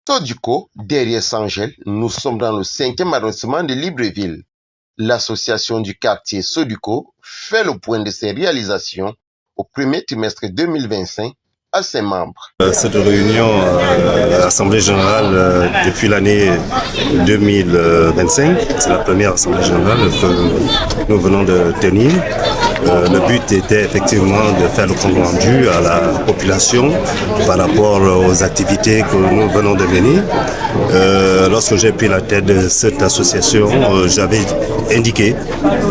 Soduco, derrière Sangel, nous sommes dans le 5e arrondissement de Libreville. L'association du quartier Soduco fait le point de ses réalisations au premier trimestre 2025 à ses membres. Cette réunion à l'Assemblée générale depuis l'année 2025, c'est la première Assemblée générale que nous venons de tenir. Le but était effectivement de faire le compte rendu à la population par rapport aux activités que nous venons de mener. Lorsque j'ai pris la tête de cette association, j'avais indiqué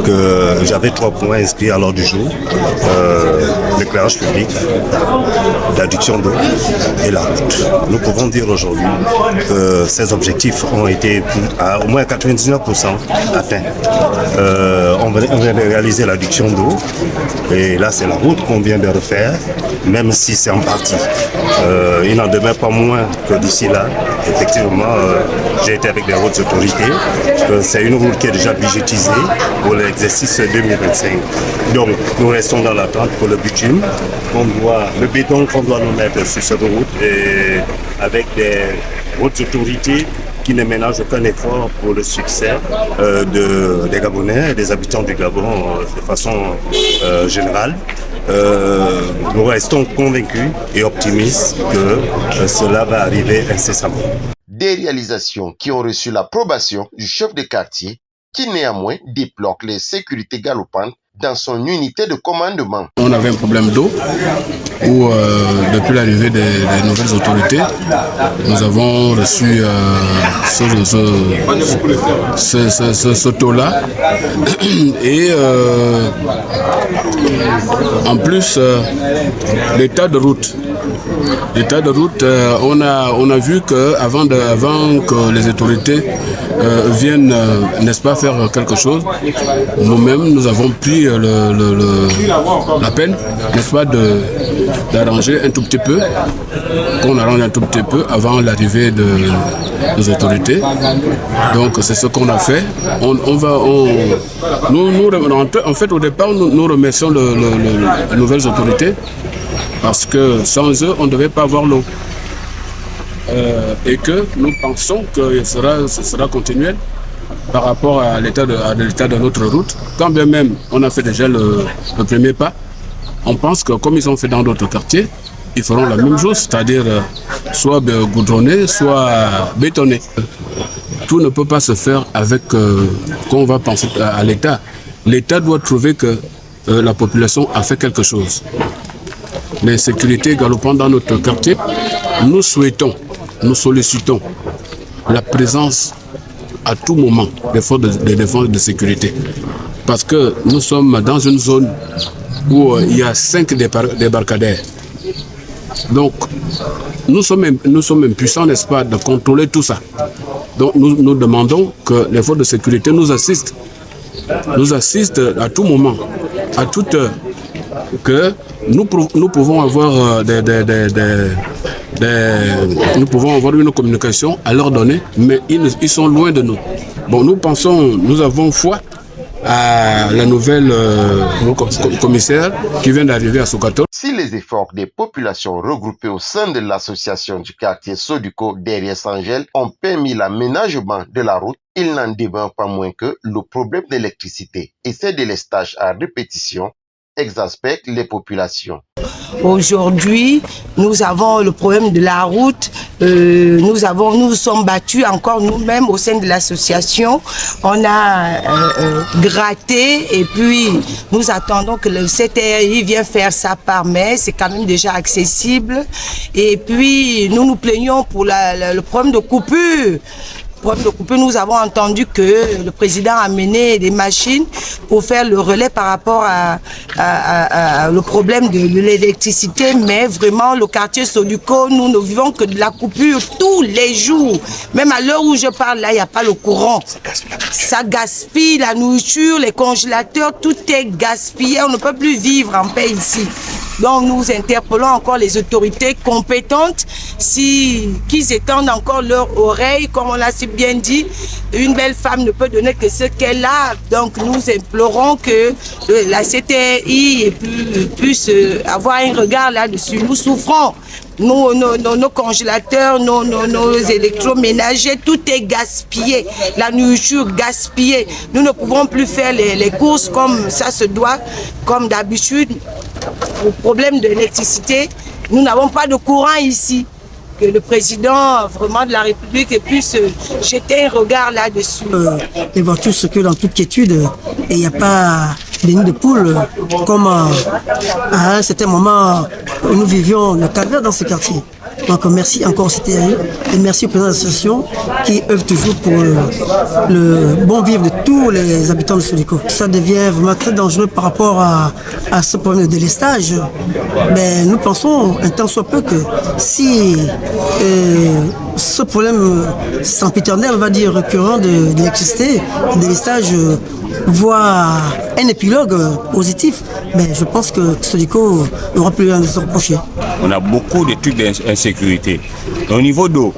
que j'avais 3 points inscrits à l'ordre du jour. L'éclairage public, l'adduction d'eau et la route. Nous pouvons dire aujourd'hui que ces objectifs ont été à au moins 99% atteints. On vient de réaliser l'adduction d'eau et là c'est la route qu'on vient de refaire, même si c'est en partie. Il n'en demeure pas moins que d'ici là, effectivement, j'ai été avec des hautes autorités, c'est une route qui est déjà budgétisée pour l'exercice 2025. Donc nous restons dans l'attente pour le bitume, le béton qu'on doit nous mettre sur cette route et avec des hautes autorités qui ne ménagent aucun effort pour le succès des Gabonais et des habitants du Gabon de façon générale. Nous restons convaincus et optimistes que cela va arriver incessamment. Des réalisations qui ont reçu l'approbation du chef de quartier qui néanmoins déplore les sécurités galopantes dans son unité de commandement. On avait un problème d'eau où depuis l'arrivée des nouvelles autorités, nous avons reçu ce taux-là. Et en plus, l'état de route. L'état de route, on a vu qu'avant que les autorités viennent, n'est-ce pas, faire quelque chose, nous-mêmes, nous avons pris la peine, n'est-ce pas, d'arranger un tout petit peu, qu'on arrange un tout petit peu avant l'arrivée des autorités. Donc c'est ce qu'on a fait. En fait, au départ, nous remercions les nouvelles autorités parce que sans eux, on ne devait pas avoir l'eau. Et que nous pensons que ce sera continuel par rapport à l'état de notre route. Quand bien même on a fait déjà le premier pas, on pense que comme ils ont fait dans d'autres quartiers, ils feront la même chose, c'est-à-dire soit goudronner, soit bétonner. Tout ne peut pas se faire avec qu'on va penser à l'État. L'État doit trouver que la population a fait quelque chose. Les sécurités galopantes dans notre quartier, nous sollicitons la présence à tout moment des forces de défense et de sécurité. Parce que nous sommes dans une zone où il y a 5 débarcadères. Donc, nous sommes impuissants, n'est-ce pas, de contrôler tout ça. Donc, nous demandons que les forces de sécurité nous assistent à tout moment, à toute heure, que nous pouvons avoir nous pouvons avoir une communication à leur donner, mais ils sont loin de nous. Bon, nous avons foi à la nouvelle commissaire qui vient d'arriver à Sokoto. Si les efforts des populations regroupées au sein de l'association du quartier Soduco derrière Sangel ont permis l'aménagement de la route, il n'en demeure pas moins que le problème d'électricité et ses délestages à répétition exaspèrent les populations. Aujourd'hui, nous avons le problème de la route. Nous sommes battus encore nous-mêmes au sein de l'association. On a gratté et puis nous attendons que le CTRI vienne faire sa part, mais c'est quand même déjà accessible. Et puis nous nous plaignons pour le problème de coupure. Nous avons entendu que le président a mené des machines pour faire le relais par rapport à le problème de l'électricité, mais vraiment le quartier Soduco, nous ne vivons que de la coupure tous les jours. Même à l'heure où je parle, là, il n'y a pas le courant. Ça gaspille la nourriture, les congélateurs, tout est gaspillé. On ne peut plus vivre en paix ici. Donc nous interpellons encore les autorités compétentes qu'ils étendent encore leur oreille, comme on l'a si bien dit. Une belle femme ne peut donner que ce qu'elle a. Donc nous implorons que la CTI puisse avoir un regard là-dessus. Nous souffrons. Nos congélateurs, nos électroménagers, tout est gaspillé. La nourriture gaspillée. Nous ne pouvons plus faire les courses comme ça se doit, comme d'habitude. Au problème de l'électricité, nous n'avons pas de courant ici. Que le président vraiment de la République puisse jeter un regard là-dessus. Les voitures circulent en toute quiétude et il n'y a pas de nid de poule comme à un certain moment où nous vivions le calvaire dans ce quartier. Donc merci encore au CTI et merci au président de l'association qui œuvre toujours pour le bon vivre de tous les habitants de Sodiko. Ça devient vraiment très dangereux par rapport à ce problème de délestage. Mais nous pensons un tant soit peu que si ce problème sempiternel, on va dire récurrent de l'électricité, de délestage, voit un épilogue positif, mais je pense que Sodiko n'aura plus rien à se reprocher. On a beaucoup de trucs d'insécurité. Au niveau d'eau,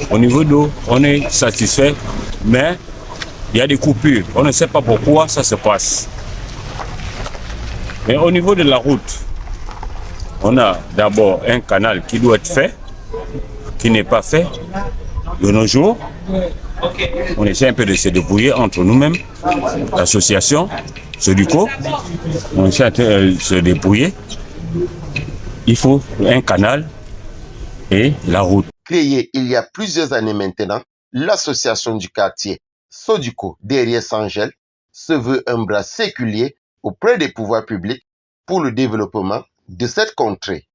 on est satisfait, mais il y a des coupures. On ne sait pas pourquoi ça se passe. Mais au niveau de la route, on a d'abord un canal qui doit être fait, qui n'est pas fait de nos jours. On essaie un peu de se débrouiller entre nous-mêmes, l'association, Sodiko, on essaie de se débrouiller. Il faut un canal et la route. Créée il y a plusieurs années maintenant, l'association du quartier Sodiko derrière Sangel se veut un bras séculier auprès des pouvoirs publics pour le développement de cette contrée.